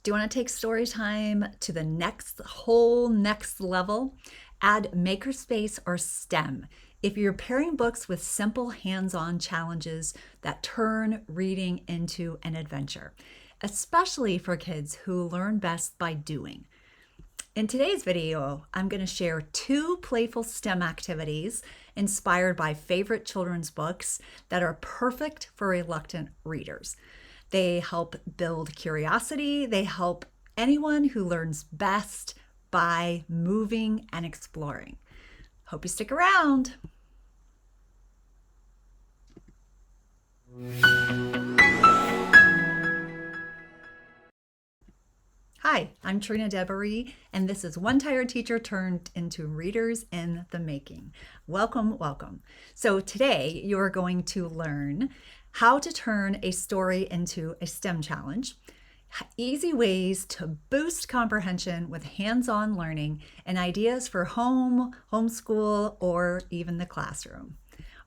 Do you want to take story time to the next level? Add makerspace or STEM. If you're pairing books with simple hands-on challenges that turn reading into an adventure, especially for kids who learn best by doing. In today's video, I'm going to share 2 playful STEM activities inspired by favorite children's books that are perfect for reluctant readers. They help build curiosity. They help anyone who learns best by moving and exploring. Hope you stick around. Hi, I'm Trina Devery, and this is One Tired Teacher Turned into Readers in the Making. Welcome, welcome. So today you're going to learn how to turn a story into a STEM challenge, easy ways to boost comprehension with hands-on learning, and ideas for home, homeschool, or even the classroom.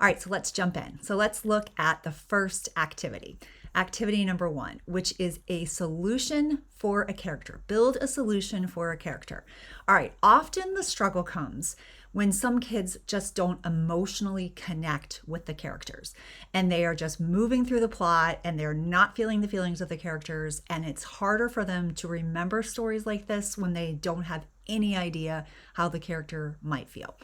All right, so let's jump in. So let's look at the first activity. Activity number 1, which is a solution for a character. Build a solution for a character. All right, often the struggle comes when some kids just don't emotionally connect with the characters and they are just moving through the plot and they're not feeling the feelings of the characters, and it's harder for them to remember stories like this when they don't have any idea how the character might feel.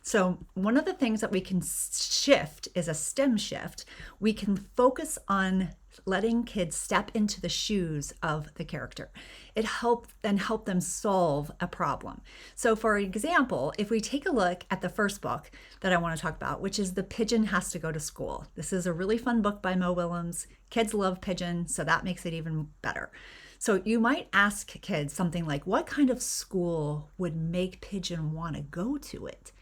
So one of the things that we can shift is a STEM shift. We can focus on letting kids step into the shoes of the character. It helps help them solve a problem. So for example, if we take a look at the first book that I want to talk about, which is The Pigeon Has to Go to School. This is a really fun book by Mo Willems. Kids love Pigeon, so that makes it even better. So you might ask kids something like, what kind of school would make Pigeon want to go to it?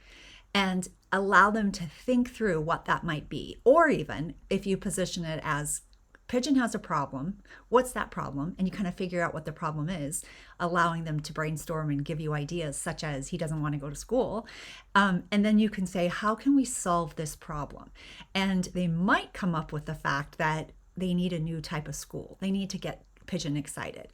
And allow them to think through what that might be. Or even if you position it as Pigeon has a problem, what's that problem? And you kind of figure out what the problem is, allowing them to brainstorm and give you ideas such as he doesn't want to go to school. And then you can say, how can we solve this problem? And they might come up with the fact that they need a new type of school. They need to get Pigeon excited.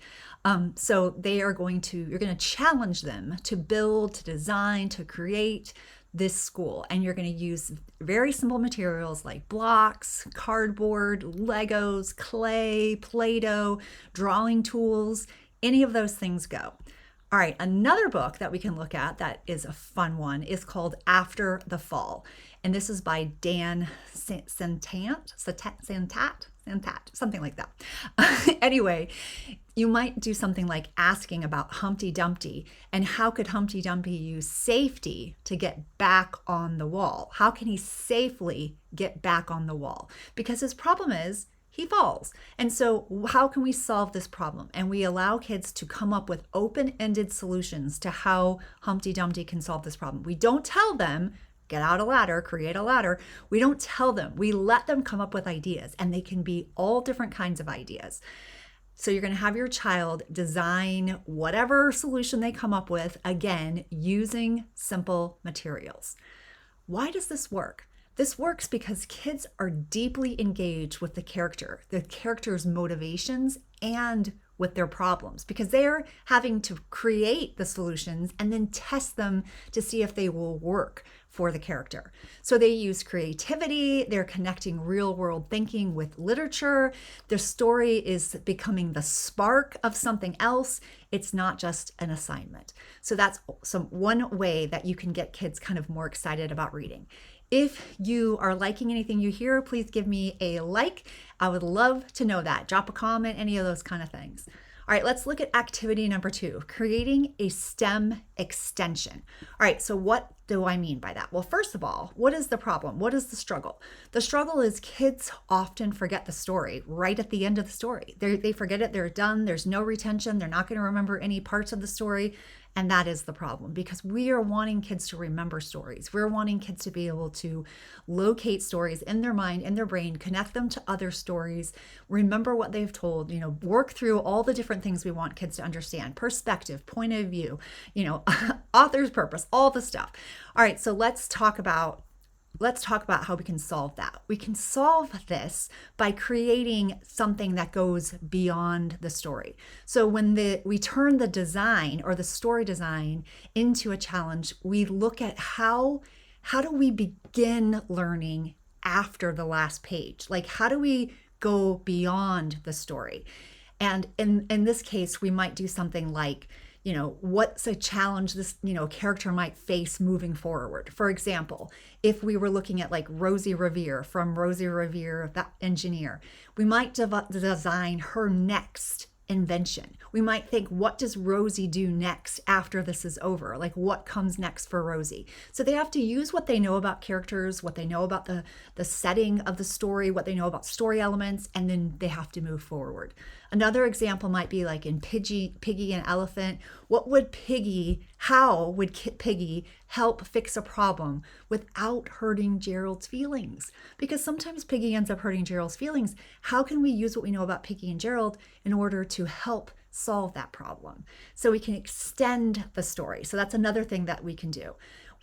So you're going to challenge them to build, to design, to create this school, and you're going to use very simple materials like blocks, cardboard, Legos, clay, Play-Doh, drawing tools. Any of those things go. All right, another book that we can look at that is a fun one is called After the Fall, and this is by Dan Santat, something like that. Anyway, you might do something like asking about Humpty Dumpty and how could Humpty Dumpty use safety to get back on the wall? How can he safely get back on the wall? Because his problem is he falls. And so how can we solve this problem? And we allow kids to come up with open-ended solutions to how Humpty Dumpty can solve this problem. We don't tell them, get out a ladder, create a ladder. We don't tell them. We let them come up with ideas, and they can be all different kinds of ideas. So you're going to have your child design whatever solution they come up with, again, using simple materials. Why does this work? This works because kids are deeply engaged with the character's motivations, and with their problems, because they're having to create the solutions and then test them to see if they will work for the character. So they use creativity, they're connecting real world thinking with literature. Their story is becoming the spark of something else. It's not just an assignment. So that's one way that you can get kids kind of more excited about reading. If you are liking anything you hear, please give me a like. I would love to know that. Drop a comment, any of those kind of things. All right, let's look at activity number 2, creating a STEM extension. All right, so what do I mean by that? Well, first of all, what is the problem? What is the struggle? The struggle is kids often forget the story right at the end of the story. They forget it, they're done, there's no retention, they're not going to remember any parts of the story. And that is the problem, because we are wanting kids to remember stories. We're wanting kids to be able to locate stories in their mind, in their brain, connect them to other stories, remember what they've told, work through all the different things we want kids to understand, perspective, point of view, author's purpose, all the stuff. All right, so let's talk about let's talk about how we can solve that. We can solve this by creating something that goes beyond the story. So when we turn the design or the story design into a challenge, we look at how do we begin learning after the last page? Like, how do we go beyond the story? And in this case, we might do something like, what's a challenge this, character might face moving forward? For example, if we were looking at like Rosie Revere from Rosie Revere, that engineer, we might design her next invention. We might think, what does Rosie do next after this is over? Like, what comes next for Rosie? So they have to use what they know about characters, what they know about the setting of the story, what they know about story elements, and then they have to move forward. Another example might be like in Piggy and Elephant. How would Piggy help fix a problem without hurting Gerald's feelings? Because sometimes Piggy ends up hurting Gerald's feelings. How can we use what we know about Piggy and Gerald in order to help solve that problem? So we can extend the story. So that's another thing that we can do.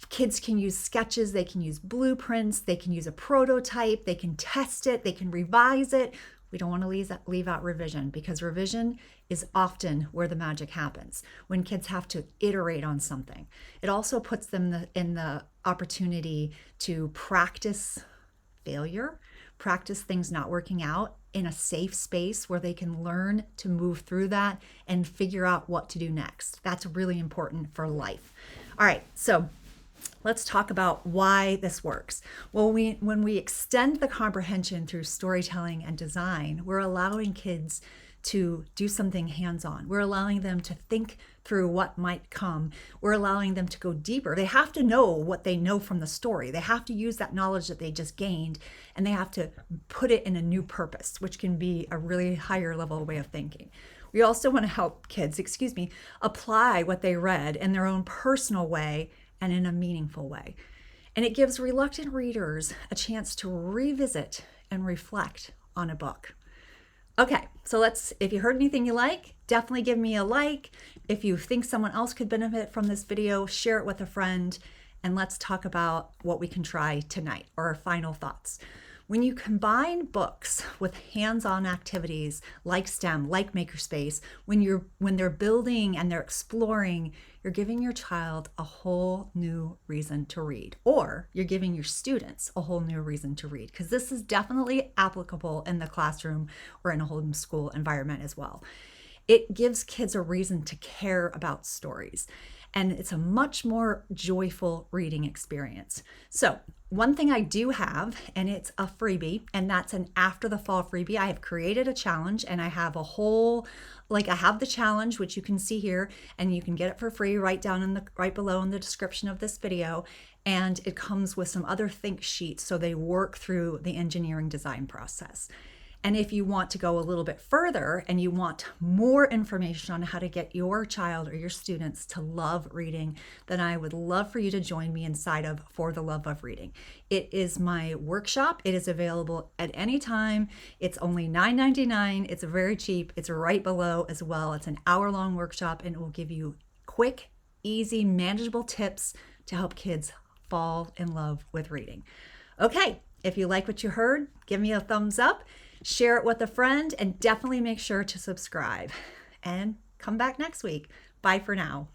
Kids can use sketches, they can use blueprints, they can use a prototype, they can test it, they can revise it. We don't want to leave out revision, because revision is often where the magic happens, when kids have to iterate on something. It also puts them in the opportunity to practice failure, practice things not working out in a safe space where they can learn to move through that and figure out what to do next. That's really important for life. All right, so let's talk about why this works. Well, when we extend the comprehension through storytelling and design, we're allowing kids to do something hands-on. We're allowing them to think through what might come. We're allowing them to go deeper. They have to know what they know from the story. They have to use that knowledge that they just gained, and they have to put it in a new purpose, which can be a really higher level way of thinking. We also want to help kids, apply what they read in their own personal way and in a meaningful way. And it gives reluctant readers a chance to revisit and reflect on a book. Okay, so if you heard anything you like, definitely give me a like. If you think someone else could benefit from this video, share it with a friend, and let's talk about what we can try tonight, or our final thoughts. When you combine books with hands-on activities like STEM, like Makerspace, when they're building and they're exploring, you're giving your child a whole new reason to read, or you're giving your students a whole new reason to read, because this is definitely applicable in the classroom or in a homeschool environment as well. It gives kids a reason to care about stories, and it's a much more joyful reading experience. So one thing I do have, and it's a freebie, and that's an after the fall freebie. I have created a challenge, and I have I have the challenge, which you can see here, and you can get it for free right below in the description of this video. And it comes with some other think sheets, so they work through the engineering design process. And if you want to go a little bit further and you want more information on how to get your child or your students to love reading, then I would love for you to join me inside of For the Love of Reading. It is my workshop. It is available at any time. It's only $9.99. It's very cheap. It's right below as well. It's an hour-long workshop, and it will give you quick, easy, manageable tips to help kids fall in love with reading. Okay, if you like what you heard, give me a thumbs up. Share it with a friend, and definitely make sure to subscribe. And come back next week. Bye for now.